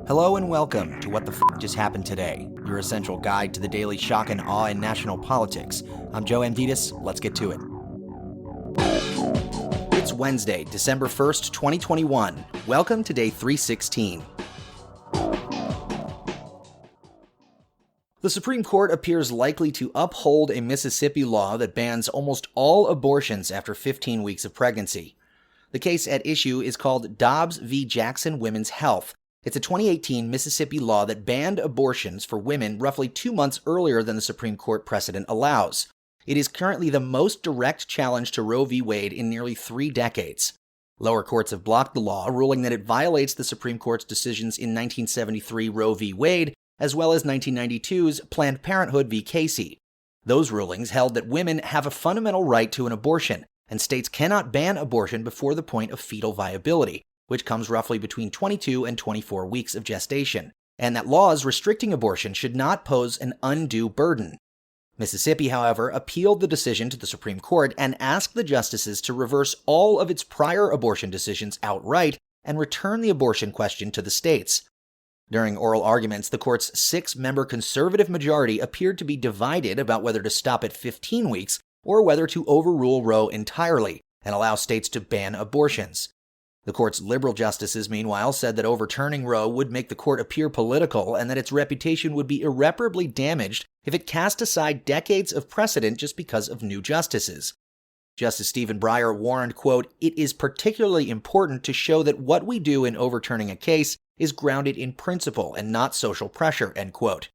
Hello and welcome to What the F Just Happened Today, your essential guide to the daily shock and awe in national politics. I'm Joe Amditis. Let's get to it. It's Wednesday, December 1st, 2021. Welcome to day 316. The Supreme Court appears likely to uphold a Mississippi law that bans almost all abortions after 15 weeks of pregnancy. The case at issue is called Dobbs v. Jackson Women's Health. It's a 2018 Mississippi law that banned abortions for women roughly 2 months earlier than the Supreme Court precedent allows. It is currently the most direct challenge to Roe v. Wade in nearly 3 decades. Lower courts have blocked the law, ruling that it violates the Supreme Court's decisions in 1973 Roe v. Wade, as well as 1992's Planned Parenthood v. Casey. Those rulings held that women have a fundamental right to an abortion, and states cannot ban abortion before the point of fetal viability, which comes roughly between 22 and 24 weeks of gestation, and that laws restricting abortion should not pose an undue burden. Mississippi, however, appealed the decision to the Supreme Court and asked the justices to reverse all of its prior abortion decisions outright and return the abortion question to the states. During oral arguments, the court's 6-member conservative majority appeared to be divided about whether to stop at 15 weeks or whether to overrule Roe entirely and allow states to ban abortions. The court's liberal justices, meanwhile, said that overturning Roe would make the court appear political and that its reputation would be irreparably damaged if it cast aside decades of precedent just because of new justices. Justice Stephen Breyer warned, quote, "It is particularly important to show that what we do in overturning a case is grounded in principle and not social pressure," end quote.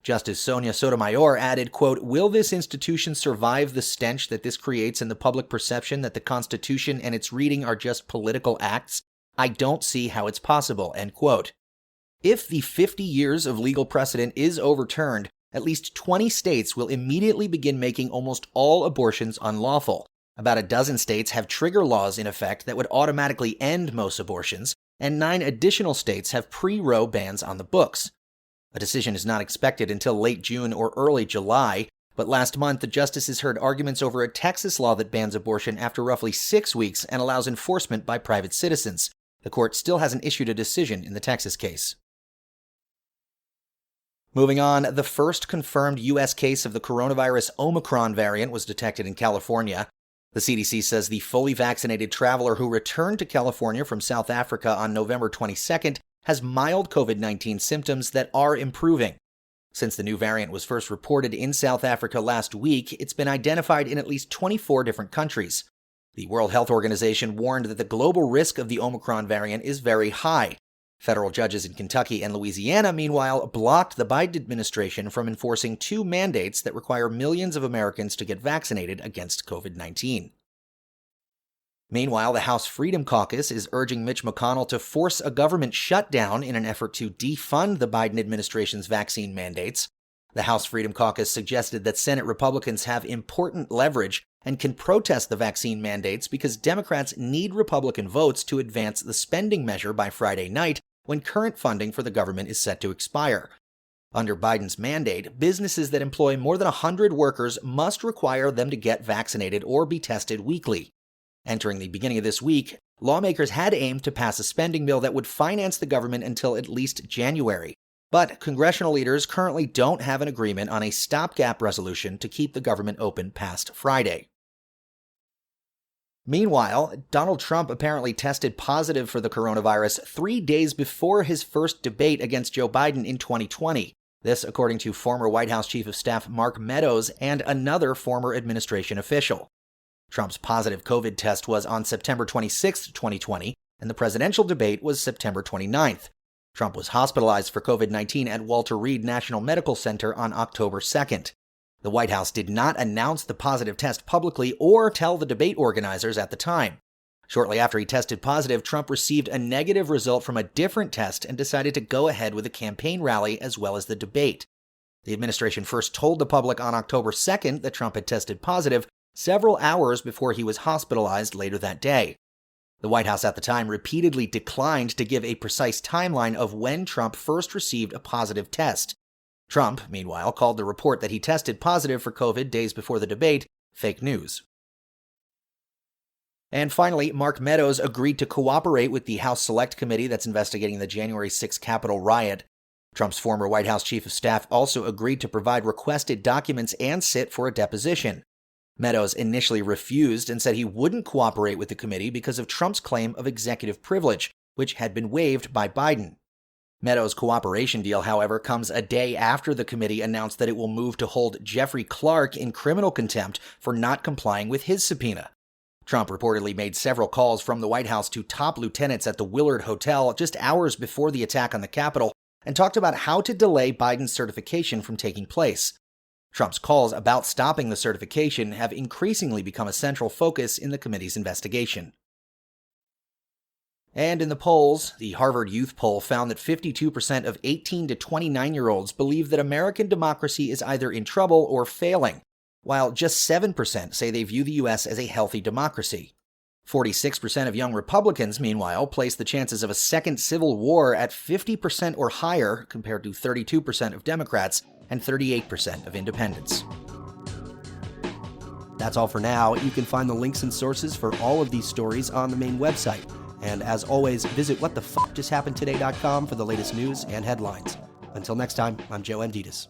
Justice Sonia Sotomayor added, quote, "Will this institution survive the stench that this creates in the public perception that the Constitution and its reading are just political acts? I don't see how it's possible," end quote. If the 50 years of legal precedent is overturned, at least 20 states will immediately begin making almost all abortions unlawful. About a dozen states have trigger laws in effect that would automatically end most abortions, and 9 additional states have pre-Roe bans on the books. A decision is not expected until late June or early July, but last month the justices heard arguments over a Texas law that bans abortion after roughly 6 weeks and allows enforcement by private citizens. The court still hasn't issued a decision in the Texas case. Moving on, the first confirmed U.S. case of the coronavirus Omicron variant was detected in California. The CDC says the fully vaccinated traveler who returned to California from South Africa on November 22nd has mild COVID-19 symptoms that are improving. Since the new variant was first reported in South Africa last week, it's been identified in at least 24 different countries. The World Health Organization warned that the global risk of the Omicron variant is very high. Federal judges in Kentucky and Louisiana, meanwhile, blocked the Biden administration from enforcing 2 mandates that require millions of Americans to get vaccinated against COVID-19. Meanwhile, the House Freedom Caucus is urging Mitch McConnell to force a government shutdown in an effort to defund the Biden administration's vaccine mandates. The House Freedom Caucus suggested that Senate Republicans have important leverage and can protest the vaccine mandates because Democrats need Republican votes to advance the spending measure by Friday night when current funding for the government is set to expire. Under Biden's mandate, businesses that employ more than 100 workers must require them to get vaccinated or be tested weekly. Entering the beginning of this week, lawmakers had aimed to pass a spending bill that would finance the government until at least January. But congressional leaders currently don't have an agreement on a stopgap resolution to keep the government open past Friday. Meanwhile, Donald Trump apparently tested positive for the coronavirus 3 days before his first debate against Joe Biden in 2020. This, according to former White House Chief of Staff Mark Meadows and another former administration official. Trump's positive COVID test was on September 26, 2020, and the presidential debate was September 29th. Trump was hospitalized for COVID-19 at Walter Reed National Medical Center on October 2nd. The White House did not announce the positive test publicly or tell the debate organizers at the time. Shortly after he tested positive, Trump received a negative result from a different test and decided to go ahead with a campaign rally as well as the debate. The administration first told the public on October 2nd that Trump had tested positive, several hours before he was hospitalized later that day. The White House at the time repeatedly declined to give a precise timeline of when Trump first received a positive test. Trump, meanwhile, called the report that he tested positive for COVID days before the debate fake news. And finally, Mark Meadows agreed to cooperate with the House Select Committee that's investigating the January 6 Capitol riot. Trump's former White House chief of staff also agreed to provide requested documents and sit for a deposition. Meadows initially refused and said he wouldn't cooperate with the committee because of Trump's claim of executive privilege, which had been waived by Biden. Meadows' cooperation deal, however, comes a day after the committee announced that it will move to hold Jeffrey Clark in criminal contempt for not complying with his subpoena. Trump reportedly made several calls from the White House to top lieutenants at the Willard Hotel just hours before the attack on the Capitol and talked about how to delay Biden's certification from taking place. Trump's calls about stopping the certification have increasingly become a central focus in the committee's investigation. And in the polls, the Harvard Youth Poll found that 52% of 18 to 29-year-olds believe that American democracy is either in trouble or failing, while just 7% say they view the U.S. as a healthy democracy. 46% of young Republicans, meanwhile, place the chances of a second civil war at 50% or higher, compared to 32% of Democrats and 38% of independents. That's all for now. You can find the links and sources for all of these stories on the main website. And as always, visit whatthefuckjusthappenedtoday.com for the latest news and headlines. Until next time, I'm Joe Amditas.